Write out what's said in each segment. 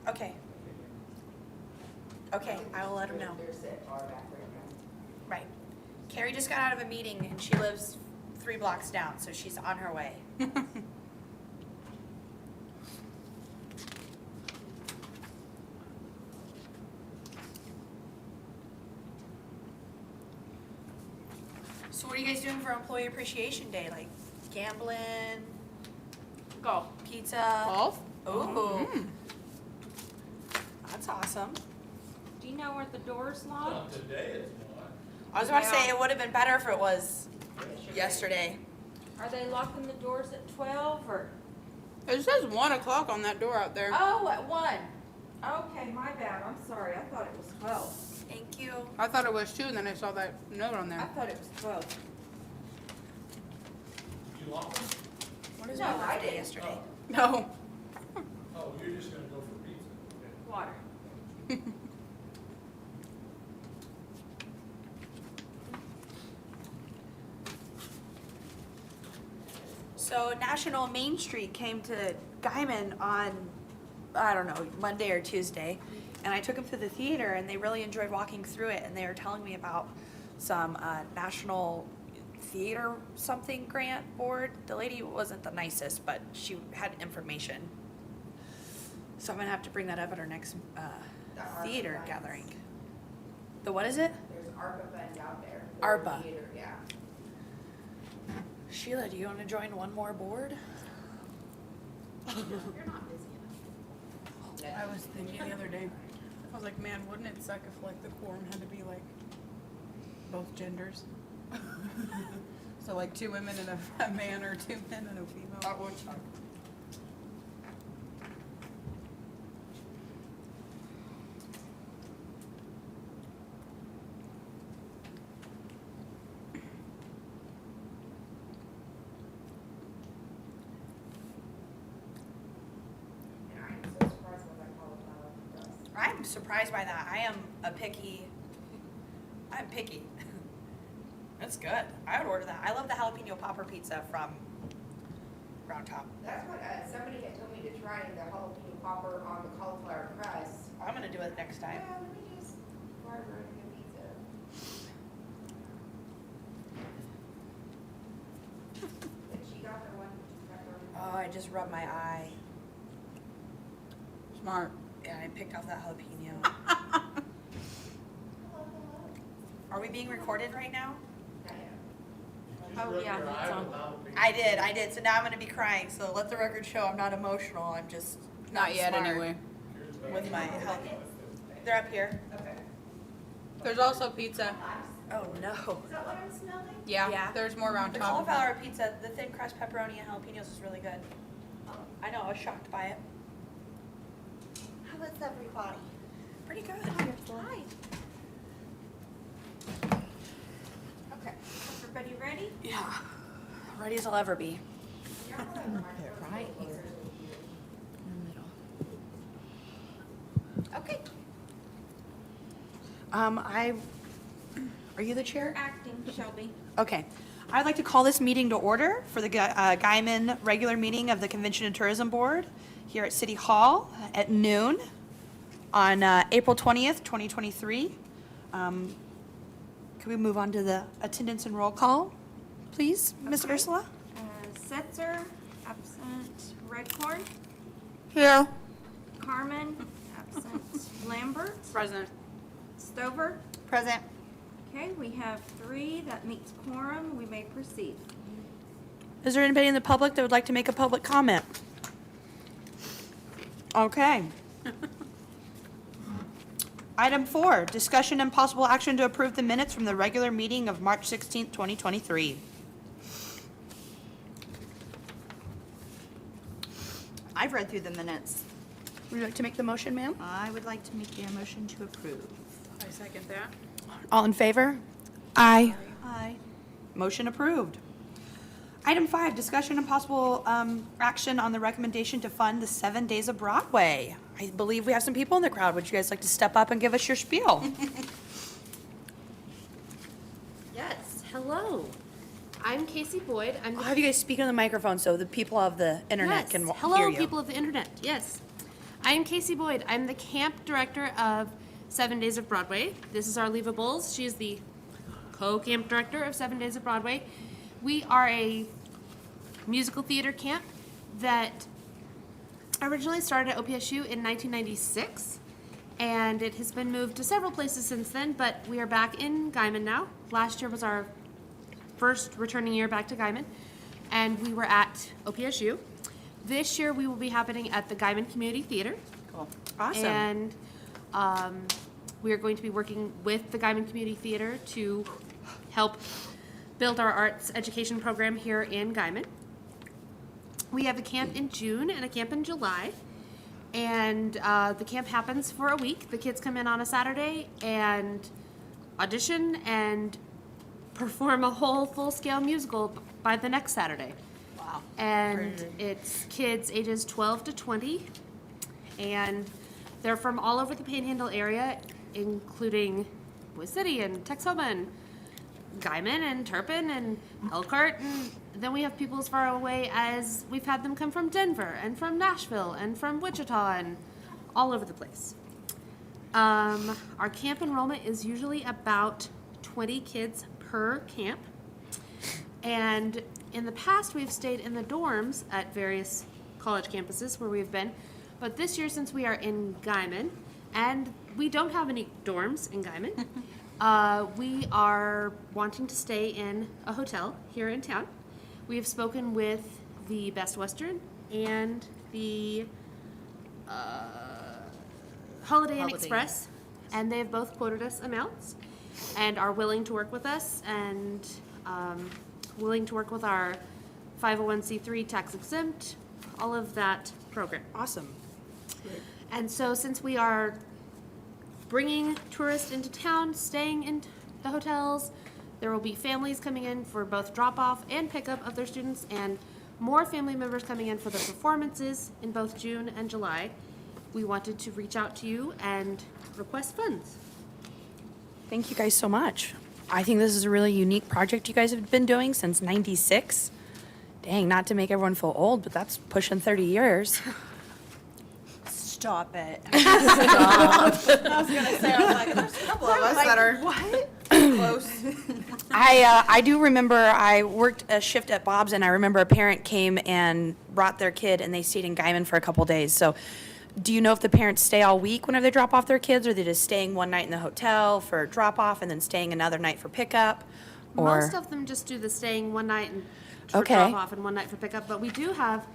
Okay. Okay, I will let him know. They're set far back right now. Right. Carrie just got out of a meeting and she lives 3 blocks down, so she's on her way. So what are you guys doing for Employee Appreciation Day? Like gambling, Golf. pizza? Golf? Ooh. That's awesome. Do you know where the door's locked? Today it's not. I was about to say it would have been better if it was yesterday. Are they locking the doors at 12 or? It says 1 o'clock on that door out there. Oh, at 1. Okay, my bad. I'm sorry. I thought it was 12. Thank you. I thought it was 2, and then I saw that note on I there. thought it was 12. You lock them? What is No, my I birthday didn't. yesterday? No. Oh, you're just gonna go for pizza. Okay. Water. So National Main Street came to Guymon on, I don't know, Monday or Tuesday. And I took them to the theater and they really enjoyed walking through it. And they were telling me about some National Theater something grant board. The lady wasn't the nicest, but she had information. So I'm gonna have to bring that up at our next The ARPA theater funds. gathering. The what is it? There's ARPA funds out there. for ARPA. theater, yeah. Sheila, do you want to join one more board? You're not busy enough. I was thinking the other day, I was like, man, wouldn't it suck if like the quorum had to be like both genders? So like 2 women and a man, or 2 men and a female. That would suck. And I'm so surprised when that cauliflower does. I'm surprised by that. I'm picky. That's good. I would order that. I love the jalapeno popper pizza from Round Top. That's what, somebody had told me to try the jalapeno popper on the cauliflower crust. I'm gonna do it next time. Well, let me just order a pizza. And she got her one pepperoni. Oh, I just rubbed my eye Smart. and I picked off that jalapeno. Hello, hello. Are we being recorded right now? I am. You just Oh, rub yeah, your it's eye on. with I did. So now I'm gonna be crying. So let the record show I'm not emotional. I'm just Not yet, smart anyway. Here's With my jalapeno. They're up here. Okay. There's also pizza. Oh no. Is that what I'm smelling? Yeah, Yeah. there's more Round The Top. cauliflower pizza, the thin crust pepperoni and jalapenos is really good. I know, I was shocked by it. How is everybody? Pretty good. Hi. Okay. Everybody ready? Yeah. Ready as I'll ever be. Right here. Okay. Are you the chair? Acting, Shelby. Okay. I'd like to call this meeting to order for the Guymon regular meeting of the Convention and Tourism Board here at City Hall at noon on April 20th, 2023. Can we move on to the attendance and roll call, please, Ms. Okay. Ursula? Setzer, absent. Redcorn, Here. Carmen, absent. Lambert, President. Stover. Present. Okay, we have 3. That meets quorum. We may proceed. Is there anybody in the public that would like to make a public comment? Okay. Item 4, discussion and possible action to approve the minutes from the regular meeting of March 16th, 2023. I've read through the minutes. Would you like to make the motion, ma'am? I would like to make a motion to approve. I second that. All in favor? Aye. Aye. Motion approved. Item 5, discussion and possible action on the recommendation to fund the 7 Days of Broadway. I believe we have some people in the crowd. Would you guys like to step up and give us your spiel? Yes, hello. I'm Casey Boyd. I'm I'll the have you guys speak on the microphone so the people of the internet yes. can Hello, hear you. people of the internet. Yes. I am Casey Boyd. I'm the camp director of 7 Days of Broadway. This is Arleva Bowles. She is the co-camp director of 7 Days of Broadway. We are a musical theater camp that originally started at OPSU in 1996, and it has been moved to several places since then, but we are back in Guymon now. Last year was our first returning year back to Guymon, and we were at OPSU. This year we will be happening at the Guymon Community Theater. Cool. Awesome. And we are going to be working with the Guymon Community Theater to help build our arts education program here in Guymon. We have a camp in June and a camp in July. And the camp happens for a week. The kids come in on a Saturday and audition and perform a whole full-scale musical by the next Saturday. Wow. And it's kids ages 12 to 20. And they're from all over the Panhandle area, including Boise City and Texoma and Guymon and Turpin and Elkhart. And then we have people as far away as we've had them come from Denver and from Nashville and from Wichita and all over the place. Our camp enrollment is usually about 20 kids per camp. And in the past, we've stayed in the dorms at various college campuses where we've been. But this year, since we are in Guymon, and we don't have any dorms in Guymon, we are wanting to stay in a hotel here in town. We have spoken with the Best Western and the Holiday Inn Express, and they have both quoted us amounts and are willing to work with us and willing to work with our 501c3 tax exempt, all of that program. Awesome. And so since we are bringing tourists into town, staying in the hotels, there will be families coming in for both drop-off and pickup of their students, and more family members coming in for the performances in both June and July. We wanted to reach out to you and request funds. Thank you guys so much. I think this is a really unique project you guys have been doing since '96. Dang, not to make everyone feel old, but that's pushing 30 years. Stop it. I was gonna say, I was like, there's a couple of us that are close. I do remember I worked a shift at Bob's, and I remember a parent came and brought their kid, and they stayed in Guymon for a couple days. So do you know if the parents stay all week whenever they drop off their kids, or they're just staying one night in the hotel for drop off and then staying another night for pickup? Or Most of them just do the staying one night and for Okay. drop off and one night for pickup, but we do have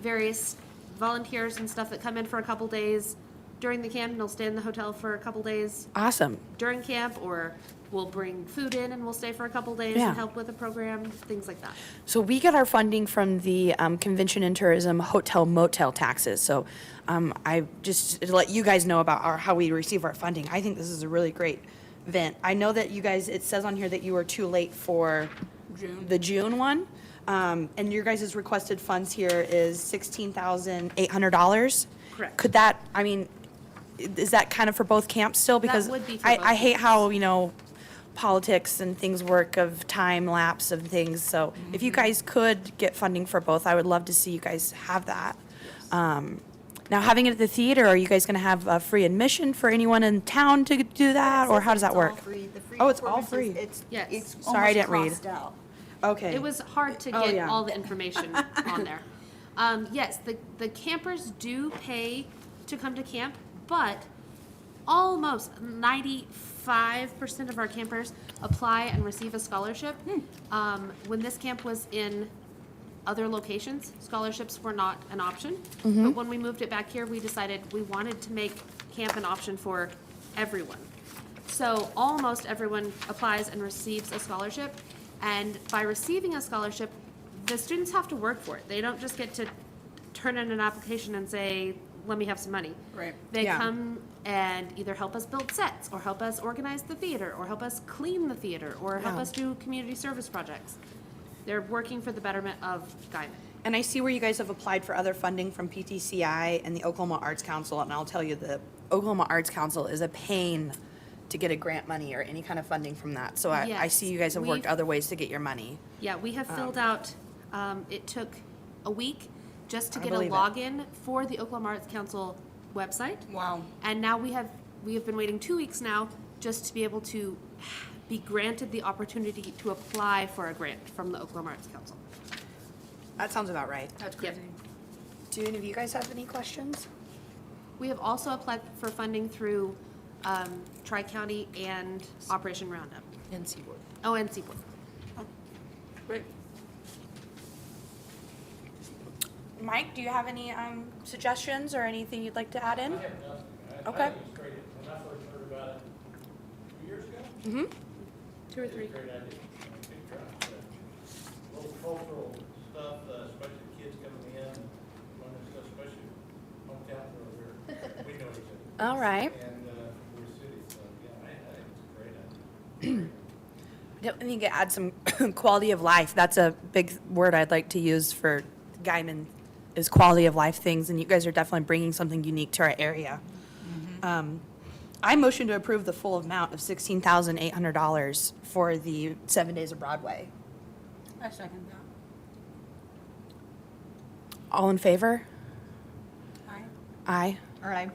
various volunteers and stuff that come in for a couple days during the camp, and they'll stay in the hotel for a couple days Awesome. during camp, or we'll bring food in and we'll stay for a couple days Yeah. and help with the program, things like that. So we get our funding from the Convention and Tourism Hotel Motel taxes. So I just to let you guys know about how we receive our funding. I think this is a really great event. I know that you guys, it says on here that you were too late for the June one. And your guys' requested funds here is $16,800. Correct. Could that, I mean, is that kind of for both camps still? Because would be for I both hate how, politics and things work of time lapse of things. So if you guys could get funding for both, I would love to see you guys have that. Now, having it at the theater, are you guys going to have a free admission for anyone in town to do that, or how does that work? Oh, it's all free. Yes. It's Sorry, I didn't read. almost crossed out. Okay. It was hard to Oh, get yeah. all the information on there. Yes, the campers do pay to come to camp, but almost 95% of our campers apply and receive a scholarship. When this camp was in other locations, scholarships were not an option. But when we moved it back here, we decided we wanted to make camp an option for everyone. So almost everyone applies and receives a scholarship. And by receiving a scholarship, the students have to work for it. They don't just get to turn in an application and say, let me have some money. Right. They Yeah. come and either help us build sets, or help us organize the theater, or help us clean the theater, or help Yeah. us do community service projects. They're working for the betterment of Guymon. And I see where you guys have applied for other funding from PTCI and the Oklahoma Arts Council, and I'll tell you, the Oklahoma Arts Council is a pain to get a grant money or any kind of funding from that. So I Yes, see you guys have worked we've- other ways to get your money. Yeah, we have filled out, it took a week just to I get a believe it. login for the Oklahoma Arts Council website. Wow. And now we have been waiting 2 weeks now just to be able to be granted the opportunity to apply for a grant from the Oklahoma Arts Council. That sounds about right. That's Yep. crazy. Do any of you guys have any questions? We have also applied for funding through Tri-County and Operation Roundup. And Seaboard. Oh, and Seaport. Great. Mike, do you have any suggestions or anything you'd like to add in? I have nothing. Okay. I think it's great. When I first heard about it 2 years ago. Mm-hmm. 2 or It's a 3. great idea. Big try. Little cultural stuff, especially kids coming in, learning stuff, especially hometown where we know each other. All right. And we're a city, so yeah, I think it's a great idea. I think it adds some quality of life. That's a big word I'd like to use for Guymon, is quality of life things, and you guys are definitely bringing something unique to our area. I motion to approve the full amount of $16,800 for the 7 Days of Broadway. I second that. All in favor? Aye. Aye. All right.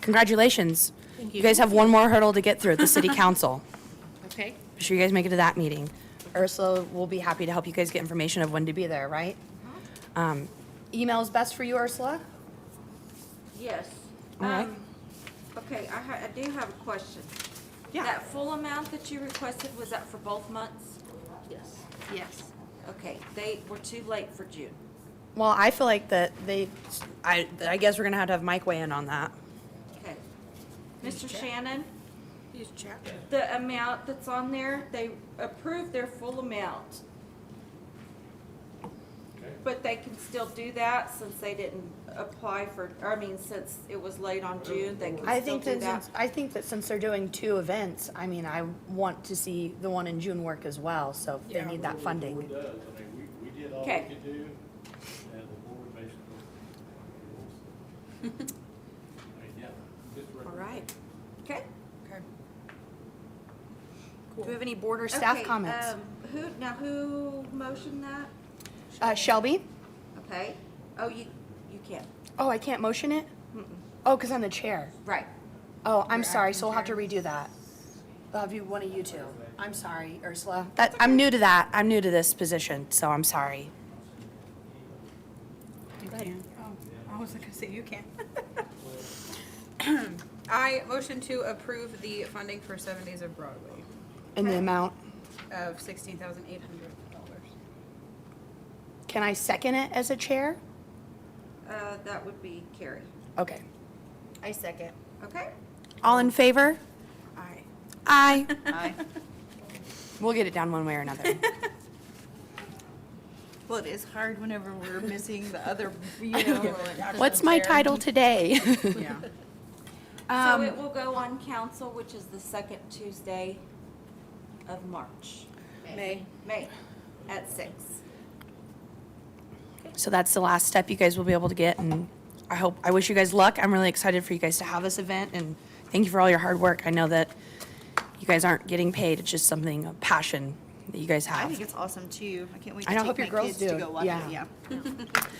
Congratulations. Thank You guys have one more hurdle to get through at the city council. Okay. Be sure you guys make it to that meeting. Ursula will be happy to help you guys get information of when to be there, right? Email is best for you, Ursula? Yes. All right. Okay, I do have a question. Yeah. That full amount that you requested, was that for both months? Yes. Yes. Okay, they were too late for June. Well, I feel like that I guess we're gonna have to have Mike weigh in on that. Okay. Mr. Shannon, Use check. the amount that's on there, they approved their full amount. Okay. But they can still do that since they didn't apply for, or I mean, since it was late on June, they can I still think do that, that. I think that since they're doing 2 events, I mean, I want to see the one in June work as well, so if they need that The funding. board does. I mean, we did all we Okay. could do, and the board basically. I mean, yeah. just All right. Okay? Okay. Do we have any board or staff Okay, comments? Who motioned that? Shelby? Okay. Oh, you can. Oh, I can't motion it? Oh, because I'm the chair. Right. Oh, I'm sorry, so we'll have to redo that. I'll have you, one of you two. I'm sorry, Ursula. I'm new to that. I'm new to this position, so I'm sorry. You can. Oh, I was gonna say you can. I motion to approve the funding for 7 Days of Broadway In the amount. of $16,800. Can I second it as a chair? That would be Carrie. Okay. I second. Okay? All in favor? Aye. Aye. Aye. We'll get it down one way or another. Well, it is hard whenever we're missing the other, you know, like, What's my title today? Yeah. So it will go on council, which is the second Tuesday of March. May. May, at 6. So that's the last step you guys will be able to get, and I wish you guys luck. I'm really excited for you guys to have this event, and thank you for all your hard work. I know that you guys aren't getting paid. It's just something, a passion that you guys I have. think it's awesome too. I can't wait I to know, take hope my your girls kids do. to go watch Yeah. it. Yeah.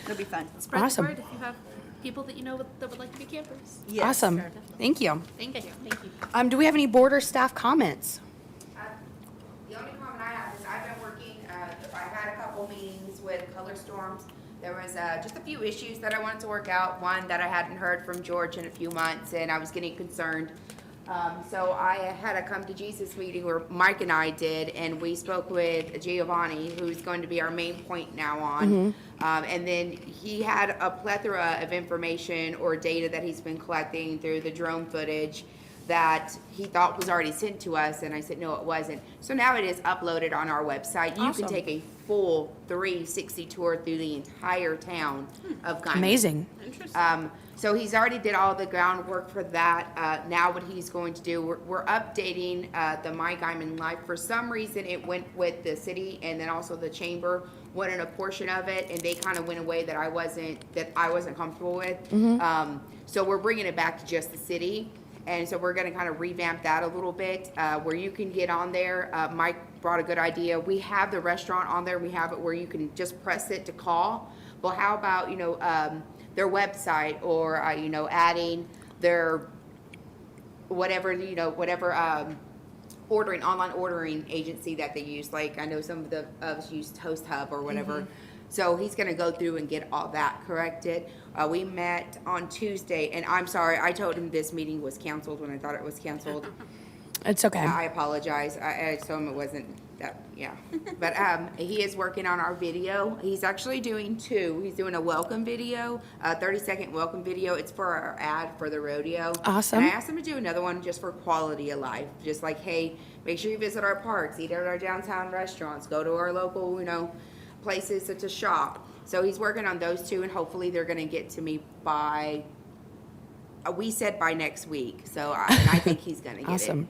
It'll be fun. Spread Awesome. the word if you have people that you know that would like to be campers. Yes. Awesome. Thank you. Thank you. Thank you. Do we have any board or staff comments? The only comment I have is I've been working, I had a couple meetings with Color Storms. There was just a few issues that I wanted to work out. One that I hadn't heard from George in a few months, and I was getting concerned. So I had a come to Jesus meeting where Mike and I did, and we spoke with Giovanni, who's going to be our main point now on. And then he had a plethora of information or data that he's been collecting through the drone footage that he thought was already sent to us, and I said, no, it wasn't. So now it is uploaded on our website. You Awesome. can take a full 360 tour through the entire town of Guymon. Amazing. So he's already did all the groundwork for that. Now what he's going to do, we're updating the My Guymon Life. For some reason, it went with the city and then also the chamber wanted a portion of it, and they kind of went away that I wasn't comfortable with. So we're bringing it back to just the city. And so we're gonna kind of revamp that a little bit, where you can get on there. Mike brought a good idea. We have the restaurant on there. We have it where you can just press it to call. Well, how about, their website or, you know, adding their whatever, you know, whatever, online ordering agency that they use. Like I know some of us use Toast Hub or whatever. So he's gonna go through and get all that corrected. We met on Tuesday, and I'm sorry, I told him this meeting was canceled when I thought it was canceled. It's okay. I apologize. I told him it wasn't that, yeah. But he is working on our video. He's actually doing two. He's doing a welcome video, a 30-second welcome video. It's for our ad for the rodeo. Awesome. And I asked him to do another one just for quality of life. Just like, hey, make sure you visit our parks, eat at our downtown restaurants, go to our local, you know, places to shop. So he's working on those two, and hopefully they're going to get to me by, we said by next week. So I think he's going to get Awesome.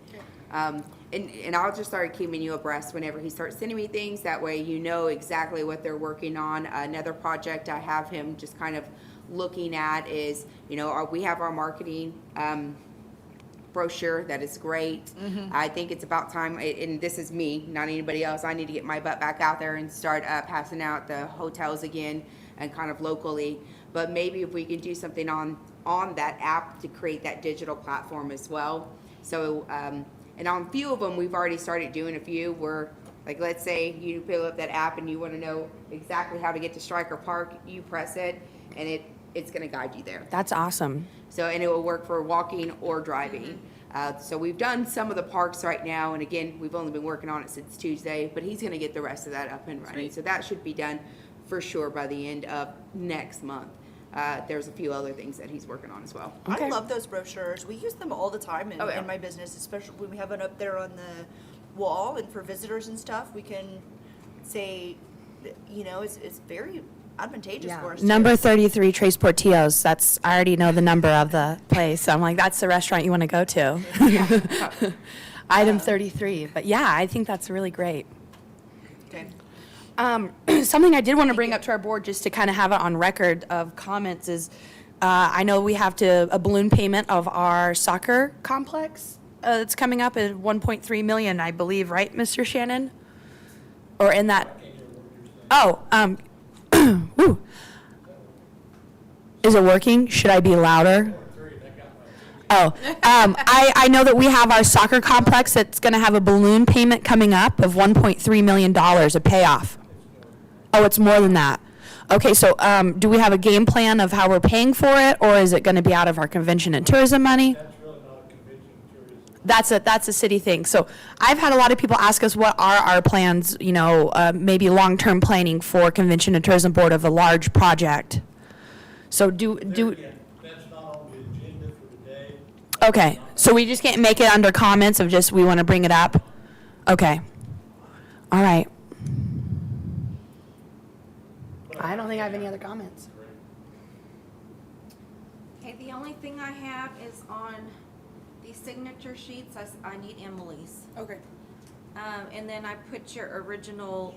it. And I'll just start keeping you abreast whenever he starts sending me things. That way you know exactly what they're working on. Another project I have him just kind of looking at is, you know, we have our marketing brochure that is great. I think it's about time, and this is me, not anybody else. I need to get my butt back out there and start passing out the hotels again and kind of locally. But maybe if we can do something on that app to create that digital platform as well. So, and on a few of them, we've already started doing a few where, like, let's say you fill up that app and you want to know exactly how to get to Stryker Park, you press it, and it's going to guide you there. That's awesome. So, and it will work for walking or driving. So we've done some of the parks right now, and again, we've only been working on it since Tuesday, but he's going to get the rest of that up and running. So that should be done for sure by the end of next month. There's a few other things that he's working on as well. Okay. I love those brochures. We use them all the time in, Oh, yeah. in my business, especially when we have it up there on the wall and for visitors and stuff. We can say, you know, it's very advantageous for us. Number 33, Tres Portillos. That's, I already know the number of the place. I'm like, that's the restaurant you want to go to. Item 33. But yeah, I think that's really great. Okay. Something I did want to bring up to our board, just to kind of have it on record of comments, is I know we have a balloon payment of our soccer complex. It's coming up at 1.3 million, I believe, right, Mr. Shannon? Or in that? Oh, woo. Is it working? Should I be louder? Oh, I know that we have our soccer complex that's going to have a balloon payment coming up of $1.3 million, a payoff. Oh, it's more than that. Okay, so do we have a game plan of how we're paying for it, or is it going to be out of our convention and tourism money? That's really not a convention tourism. That's a city thing. So I've had a lot of people ask us what are our plans, you know, maybe long-term planning for convention and tourism board of a large project. So There again, that's not on the agenda for today. okay, so we just can't make it under comments of just we want to bring it up? Okay. All right. I don't think I have any other comments. Okay, the only thing I have is on these signature sheets, I need Emily's. Okay. And then I put your original,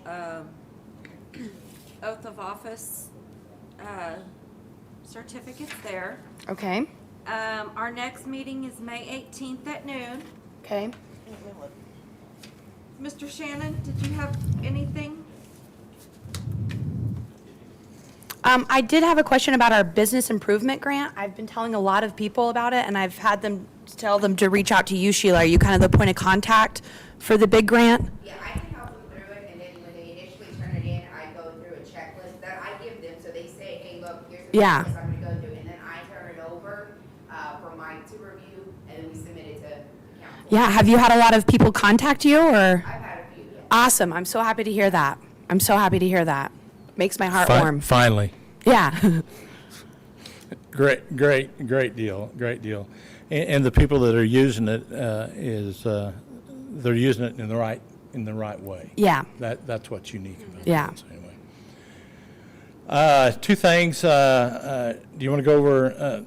oath of office, certificates there. Okay. Our next meeting is May 18th at noon. Okay. Mr. Shannon, did you have anything? I did have a question about our business improvement grant. I've been telling a lot of people about it, and I've had them tell them to reach out to you, Sheila. Are you kind of the point of contact for the big grant? Yeah, I can help them through it, and then when they initially turn it in, I go through a checklist that I give them, so they say, hey, look, here's the Yeah. checklist I'm gonna go through, and then I turn it over, for Mike to review, and then we submit it to council. Yeah, have you had a lot of people contact you, or? I've had a few, yeah. Awesome, I'm so happy to hear that. I'm so happy to hear that. Makes my heart warm. Finally. Yeah. Great deal. And the people that are using it, they're using it in the right way. Yeah. That's what's unique about it. Yeah. So anyway. Two things. Do you want to go over,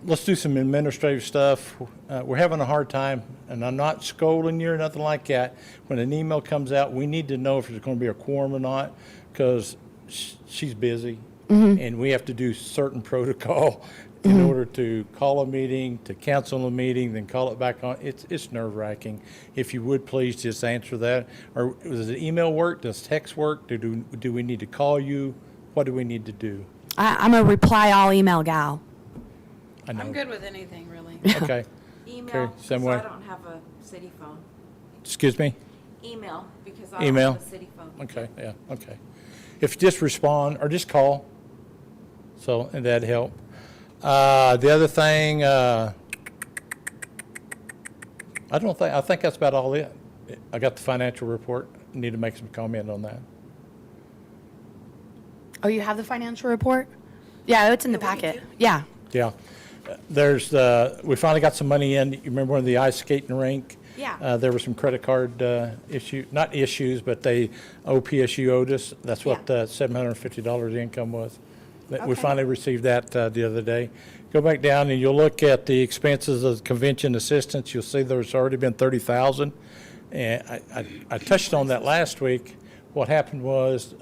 let's do some administrative stuff. We're having a hard time, and I'm not scolding you or nothing like that. When an email comes out, we need to know if there's going to be a quorum or not, because she's busy. And we have to do certain protocol in order to call a meeting, to cancel a meeting, then call it back on. It's nerve-wracking. If you would, please just answer that. Or does the email work? Does text work? Do we need to call you? What do we need to do? I'm a reply all email gal. I know. I'm good with anything, really. Okay. Email, same because way. I don't have a city phone. Excuse me? Email, because I Email? don't have a city phone. Okay, yeah, okay. If you just respond or just call, so, and that'd help. The other thing, I think that's about all it. I got the financial report. Need to make some comment on that. Oh, you have the financial report? Yeah, it's in the packet. Yeah. Yeah. We finally got some money in. You remember when the ice skating rink? Yeah. There were some credit card not issues, but OPSU owed us. That's what Yeah. $750 income was. We Okay. finally received that the other day. Go back down and you'll look at the expenses of convention assistance. You'll see there's already been 30,000. And I touched on that last week. What happened was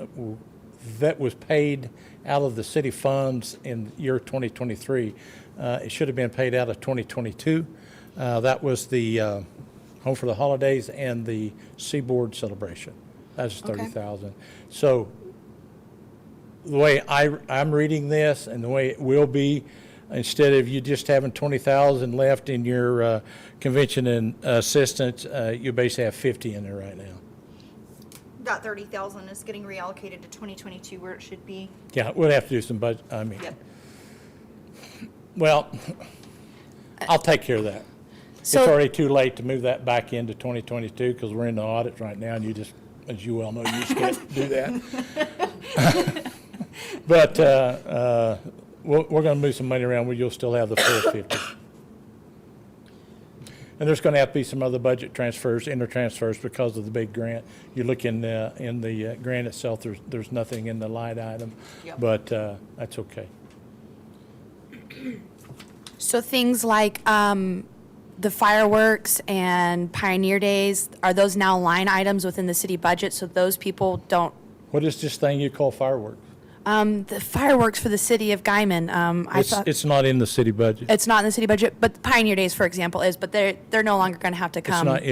that was paid out of the city funds in the year 2023. It should have been paid out of 2022. That was the Home for the Holidays and the Seaboard celebration. That's Okay. 30,000. So the way I'm reading this and the way it will be, instead of you just having 20,000 left in your convention and assistance, you basically have 50 in there right now. That 30,000 is getting reallocated to 2022 where it should be. Yeah, we'll have to do some budget, Yep. well, I'll take care of that. It's So- already too late to move that back into 2022 because we're in the audit right now and you just, as you well know, you just can't do that. But we're going to move some money around where you'll still have the full 50. And there's going to have to be some other budget transfers, intertransfers because of the big grant. You look in the grant itself, there's nothing in the line item, Yep. but that's okay. So things like the fireworks and Pioneer Days, are those now line items within the city budget so those people don't? What is this thing you call fireworks? The fireworks for the city of Guymon, I thought. It's not in the city budget. It's not in the city budget, but Pioneer Days, for example, is, but they're no longer going to have to It's come. not,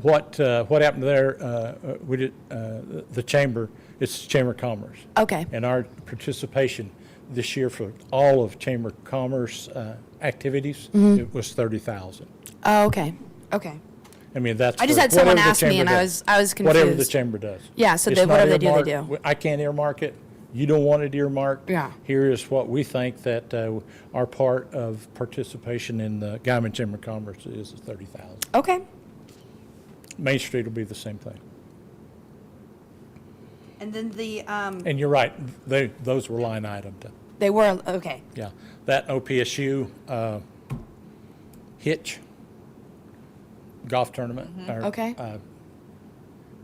what happened there, we did, the chamber, it's Chamber of Commerce. Okay, And our participation this year for all of Chamber of Commerce activities, it was 30,000. oh, okay, okay. I mean, that's. I just for had someone whatever the ask me chamber and does. I was Whatever the confused. chamber does. Yeah, so It's they- not whatever they do, they earmarked. do. I can't earmark it. You don't want it earmarked. Yeah. Here is what we think that our part of participation in the Guymon Chamber of Commerce is 30,000. Okay, Main Street will be the same thing. And then the, And you're right, those were line itemed. they were, okay. Yeah, that OPSU Hitch golf tournament. or, Okay.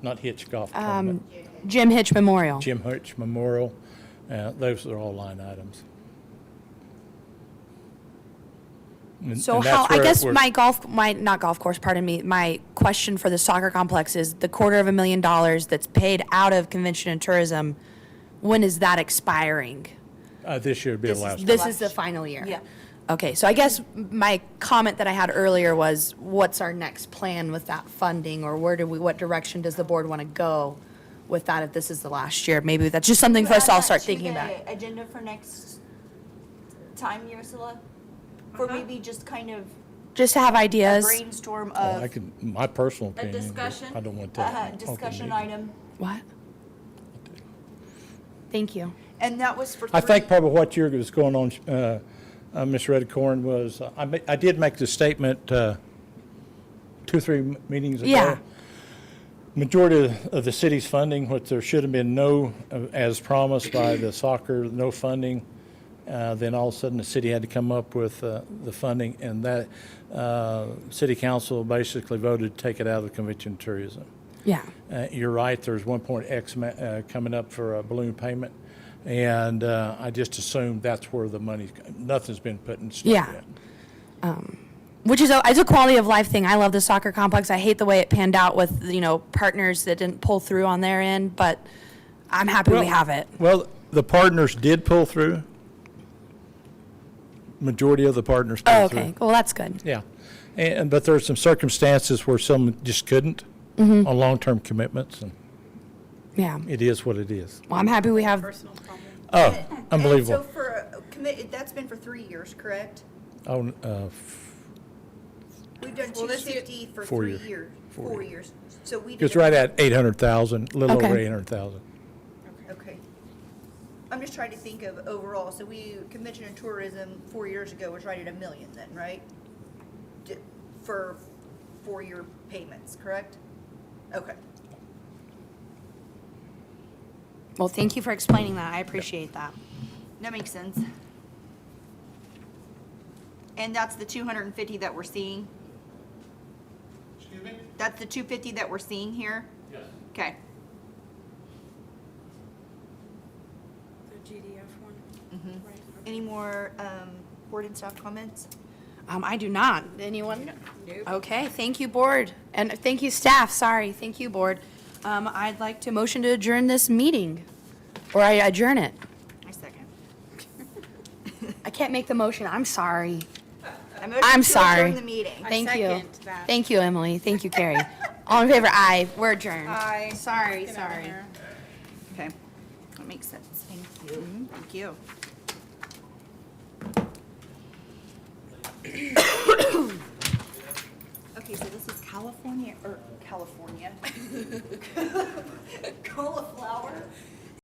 Not Hitch Golf Tournament, Jim Hitch Memorial. Jim Hitch Memorial, those are all line items. And- So and how, that's I where guess we're- not golf course, pardon me, my question for the soccer complex is the $250,000 that's paid out of convention and tourism, when is that expiring? This year would be the last. This is the final year? Yeah. Okay, so I guess my comment that I had earlier was, what's our next plan with that funding, or what direction does the board want to go with that if this is the last year? Maybe that's just something for us to all start thinking about. Agenda for next time, Ursula? For maybe just kind of Just to have a ideas. brainstorm Oh, of my personal opinion. but discussion? I don't want to. discussion item. What? Thank you. And that was for I three. think probably what you're was going on, Ms. Redcorn, was, I did make the statement 2-3 meetings ago. Yeah. Majority of the city's funding, which there should have been no, as promised by the soccer, no funding. Then all of a sudden, the city had to come up with the funding, and that city council basically voted to take it out of convention and tourism. Yeah. You're right, there's 1.X coming up for a balloon payment, and I just assumed that's where the money, nothing's been put in stone Yeah. yet. Which is it's a quality of life thing. I love the soccer complex. I hate the way it panned out with, partners that didn't pull through on their end, but I'm happy we have it. Well, the partners did pull through. Majority of the partners Oh, pulled through. okay. Well, that's good. Yeah, but there's some circumstances where some just couldn't Mm-hmm. on long-term commitments, and Yeah. it is what it is. Well, I'm happy we have, Personal problem. Oh, And unbelievable. so for, that's been for 3 years, correct? Oh, We've done Well, this year- 250 for 4 3 years. years, 4 4 years. years. So we did. it's right at 800,000, a little over Okay. 800,000. Okay. I'm just trying to think of overall, so convention and tourism 4 years ago was right at $1 million then, right? For 4-year payments, correct? Okay. Well, thank you for explaining that. I appreciate that. That makes sense. And that's the 250 that we're seeing? Excuse me? That's the 250 that we're seeing here? Yes. Okay. The GDF one. Right. Any more board and staff comments? I do not. Anyone? Nope. Okay, thank you, board. And thank you, staff. Sorry, thank you, board. I'd like to motion to adjourn this meeting. Or I adjourn it. I second. I can't make the motion. I'm sorry. I motion I'm to sorry. adjourn the meeting. Thank you. second that. Thank you, Emily. Thank you, Carrie. All in favor, aye. We're adjourned. Aye. Sorry, Get out of sorry. here. Okay. That makes sense. Thank you. Thank you. Okay, so this is California, or California. Cauliflower